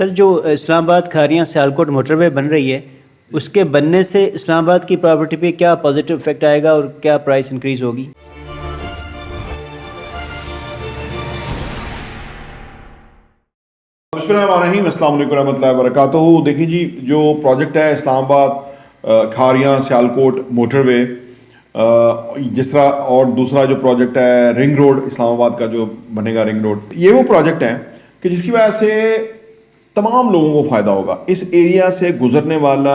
Sir, जो Islamabad Khariyan Sialkot motorway बन रही है, उसके बनने से इस्लामाबाद की प्रॉपर्टी पे क्या पॉजिटिव इफेक्ट आएगा और क्या प्राइस इंक्रीज़ होगी? बिस्मिल्लाहिर्रहमानिर्रहीम, अस्सलाम वालेकुम रहमतुल्लाहि व बरकातुहू। देखिए जी, जो प्रोजेक्ट है इस्लामाबाद खारियां सियालकोट मोटरवे, जिस तरह और दूसरा जो प्रोजेक्ट है रिंग रोड, इस्लामाबाद का जो बनेगा रिंग रोड, ये वो प्रोजेक्ट है कि जिसकी वजह से तमाम लोगों को फ़ायदा होगा। इस एरिया से गुजरने वाला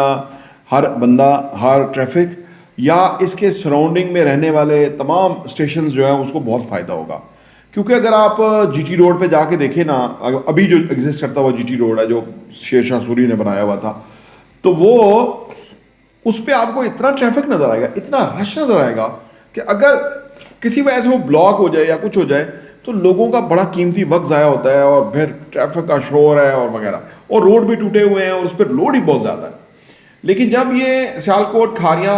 हर बंदा, हर ट्रैफिक या इसके सराउंडिंग में रहने वाले तमाम स्टेशन जो है उसको बहुत फ़ायदा होगा। क्योंकि अगर आप जीटी रोड पे जाके देखें ना, अभी जो एग्जिस्ट करता हुआ जीटी रोड है जो शेर शाह सूरी ने बनाया हुआ था, तो वो उस पर आपको इतना ट्रैफिक नज़र आएगा, इतना रश नज़र आएगा कि अगर किसी वजह से वो ब्लॉक हो जाए या कुछ हो जाए तो लोगों का बड़ा कीमती वक्त ज़ाया होता है और फिर ट्रैफिक का शोर है और वगैरह, और रोड भी टूटे हुए हैं और उस पर लोड ही बहुत ज़्यादा है। लेकिन जब ये सियालकोट खारियां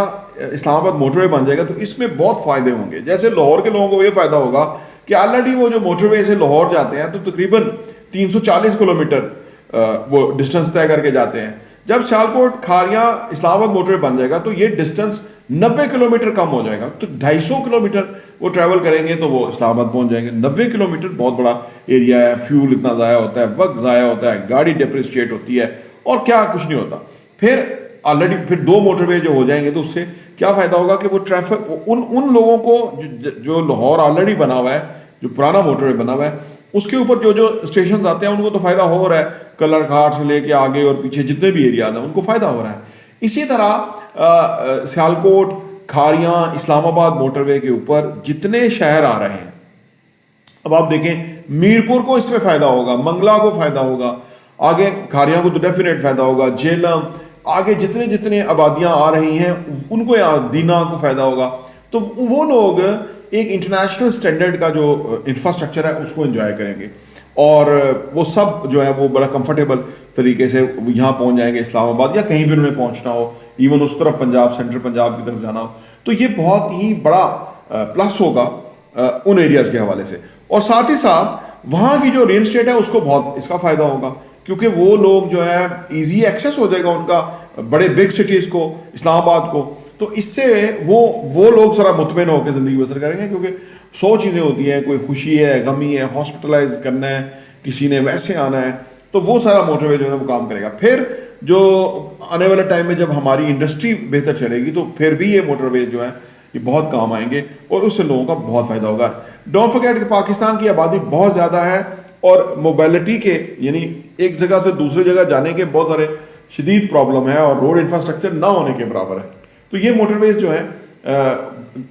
इस्लामाबाद मोटरवे बन जाएगा तो इसमें बहुत फ़ायदे होंगे। जैसे लाहौर के लोगों को ये फ़ायदा होगा कि ऑलरेडी वो जो मोटरवे से लाहौर जाते हैं तो तकरीबन 340 किलोमीटर वो डिस्टेंस तय करके जाते हैं। जब सियालकोट खारियां इस्लामाबाद मोटरवे बन जाएगा तो ये डिस्टेंस 90 किलोमीटर कम हो जाएगा, तो 250 किलोमीटर वो ट्रैवल करेंगे तो वो इस्लामाबाद पहुंच जाएंगे। 90 किलोमीटर बहुत बड़ा एरिया है, फ्यूल इतना ज़ाया होता है, वक्त ज़ाया होता है, गाड़ी डिप्रिशिएट होती है और क्या कुछ नहीं होता। फिर ऑलरेडी फिर 2 मोटरवे जो हो जाएंगे तो उससे क्या फ़ायदा होगा कि वो ट्रैफिक उन लोगों को जो लाहौर ऑलरेडी बना हुआ है, जो पुराना मोटरवे बना हुआ है, उसके ऊपर जो जो स्टेशन आते हैं उनको तो फ़ायदा हो रहा है। कलर घाट से लेके आगे और पीछे जितने भी एरिया हैं उनको फ़ायदा हो रहा है। इसी तरह सियालकोट खारियां इस्लामाबाद मोटरवे के ऊपर जितने शहर आ रहे हैं, अब आप देखें मीरपुर को इसमें फ़ायदा होगा, मंगला को फ़ायदा होगा, आगे खारियां को तो डेफिनेट फ़ायदा होगा, जेलम, आगे जितने जितने आबादियां आ रही हैं उनको दीना को फ़ायदा होगा। तो वो लोग एक इंटरनेशनल स्टैंडर्ड का जो इंफ्रास्ट्रक्चर है उसको एंजॉय करेंगे और वो सब जो है वो बड़ा कंफर्टेबल तरीके से यहाँ पहुँच जाएंगे इस्लामाबाद, या कहीं भी उन्हें पहुँचना हो, इवन उस तरफ पंजाब, सेंट्रल पंजाब की तरफ जाना हो, तो ये बहुत ही बड़ा प्लस होगा उन एरियाज़ के हवाले से। और साथ ही साथ वहाँ की जो रियल इस्टेट है उसको बहुत इसका फ़ायदा होगा, क्योंकि वो लोग जो है ईजी एक्सेस हो जाएगा उनका बड़े बिग सिटीज़ को, इस्लामाबाद को, तो इससे वो लोग ज़रा मुतमईन होकर ज़िंदगी बसर करेंगे। क्योंकि 100 चीज़ें होती हैं, कोई खुशी है, गमी है, हॉस्पिटलाइज करना है, किसी ने वैसे आना है, तो वो सारा मोटरवे जो है वो काम करेगा। फिर जो आने वाले टाइम में जब हमारी इंडस्ट्री बेहतर चलेगी तो फिर भी ये मोटरवे जो है ये बहुत काम आएंगे और उससे लोगों का बहुत फ़ायदा होगा। डोंट फॉरगेट कि पाकिस्तान की आबादी बहुत ज़्यादा है और मोबिलिटी के, यानी एक जगह से दूसरी जगह जाने के बहुत सारे शदीद प्रॉब्लम है और रोड इंफ्रास्ट्रक्चर ना होने के बराबर है। तो ये मोटरवेज जो है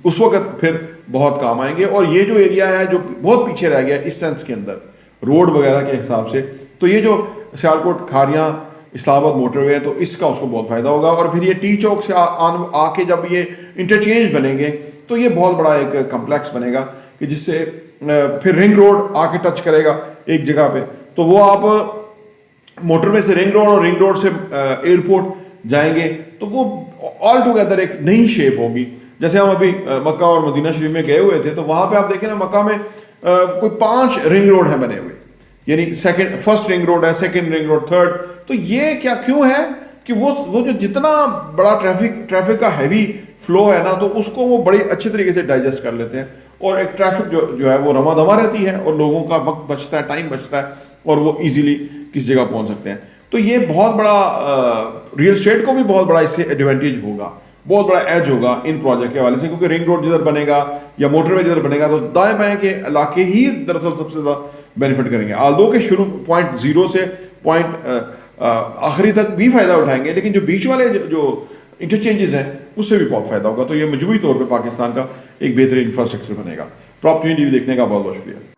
उस वक्त फिर बहुत काम आएंगे। और ये जो एरिया है जो बहुत पीछे रह गया इस सेंस के अंदर रोड वगैरह के हिसाब से, तो ये जो सियालकोट खारियां इस्लामाबाद मोटरवे है तो इसका उसको बहुत फ़ायदा होगा। और फिर ये टी चौक से आके जब ये इंटरचेंज बनेंगे तो ये बहुत बड़ा एक कम्प्लेक्स बनेगा कि जिससे फिर रिंग रोड आके टच करेगा एक जगह पे, तो वो आप मोटरवे से रिंग रोड और रिंग रोड से एयरपोर्ट जाएंगे तो वो ऑल टुगेदर एक नई शेप होगी। जैसे हम अभी मक्का और मदीना शरीफ में गए हुए थे तो वहां पे आप देखें ना, मक्का में कोई 5 रिंग रोड हैं बने हुए, यानी फर्स्ट रिंग रोड है, सेकंड रिंग रोड, थर्ड। तो ये क्या क्यों है कि वो जो जितना बड़ा ट्रैफिक का हैवी फ्लो है ना, तो उसको वो बड़ी अच्छे तरीके से डाइजेस्ट कर लेते हैं और एक ट्रैफिक जो है वो रमा दमा रहती है और लोगों का वक्त बचता है, टाइम बचता है और वो इजीली किस जगह पहुंच सकते हैं। तो ये बहुत बड़ा रियल एस्टेट को भी बहुत बड़ा इससे एडवांटेज होगा, बहुत बड़ा एज होगा इन प्रोजेक्ट के हवाले से। क्योंकि रिंग रोड जिधर बनेगा या मोटरवे जिधर बनेगा तो दाएं बाएं के इलाके ही दरअसल सबसे ज़्यादा बेनिफिट करेंगे। आल्दो के शुरू पॉइंट 0 से पॉइंट आखिरी तक भी फ़ायदा उठाएंगे, लेकिन जो बीच वाले जो इंटरचेंजेस हैं उससे भी बहुत फ़ायदा होगा। तो ये मजबूरी तौर पर पाकिस्तान का एक बेहतरीन इंफ्रास्ट्रक्चर बनेगा। प्रॉपर्टी टीवी देखने का बहुत बहुत शुक्रिया।